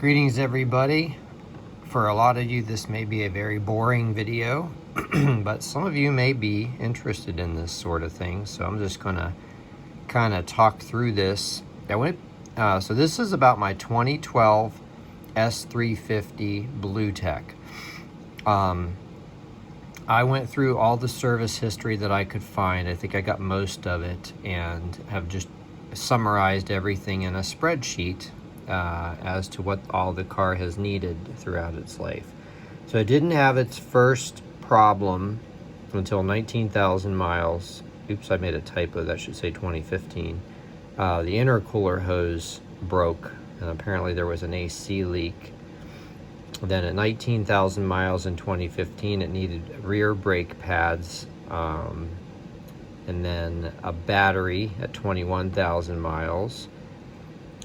Greetings everybody. For a lot of you this may be a very boring video, but some of you may be interested in this sort of thing, so I'm just gonna kind of talk through this. So this is about my 2012 S350 Bluetec. I went through all the service history that I could find. I think I got most of it, and have just summarized everything in a spreadsheet as to what all the car has needed throughout its life. So it didn't have its first problem until 19,000 miles. Oops, I made a typo. That should say 2015. The intercooler hose broke, and apparently there was an AC leak. Then at 19,000 miles in 2015, it needed rear brake pads, and then a battery at 21,000 miles,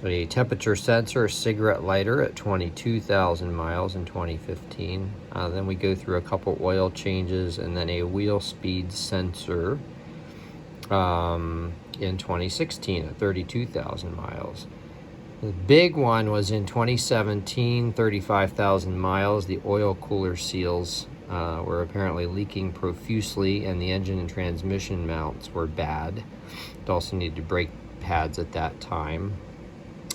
a temperature sensor, a cigarette lighter at 22,000 miles in 2015. Then we go through a couple oil changes, and then a wheel speed sensor in 2016 at 32,000 miles. The big one was in 2017, 35,000 miles. The oil cooler seals were apparently leaking profusely, and the engine and transmission mounts were bad. It also needed brake pads at that time.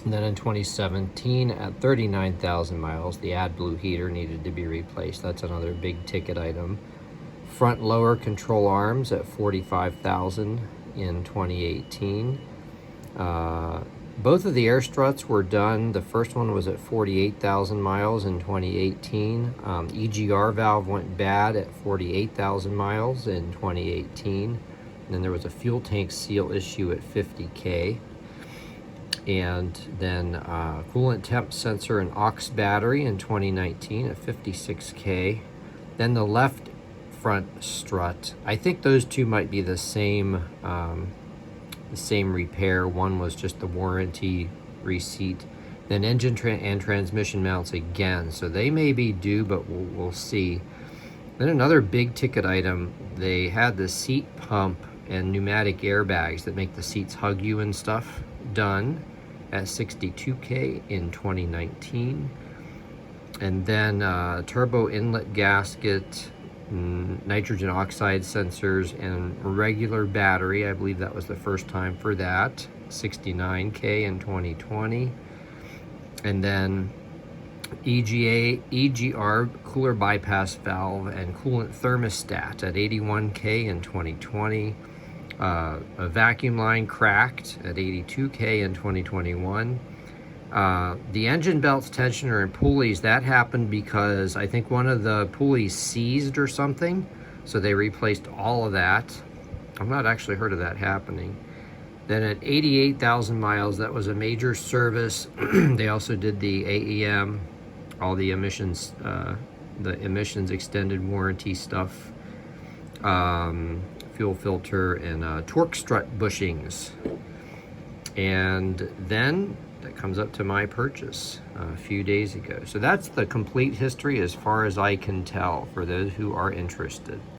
And then in 2017, at 39,000 miles, the AdBlue heater needed to be replaced. That's another big ticket item. Front lower control arms at 45,000 in 2018. Both of the air struts were done. The first one was at 48,000 miles in 2018. EGR valve went bad at 48,000 miles in 2018. And then there was a fuel tank seal issue at 50K. And then coolant temp sensor and aux battery in 2019 at 56K. Then the left front strut. I think those two might be the same repair. One was just the warranty receipt. Then engine and transmission mounts again, so they may be due, but we'll see. Then another big ticket item, they had the seat pump and pneumatic airbags that make the seats hug you and stuff done at 62K in 2019. And then turbo inlet gasket, nitrogen oxide sensors, and regular battery. I believe that was the first time for that, 69K in 2020. And then EGR cooler bypass valve and coolant thermostat at 81K in 2020. A vacuum line cracked at 82K in 2021. The engine belts, tensioner, and pulleys, that happened because I think one of the pulleys seized or something, so they replaced all of that. I've not actually heard of that happening. Then at 88,000 miles, that was a major service. They also did the AEM, all the emissions extended warranty stuff, fuel filter, and torque strut bushings. And then that comes up to my purchase a few days ago. So that's the complete history as far as I can tell for those who are interested.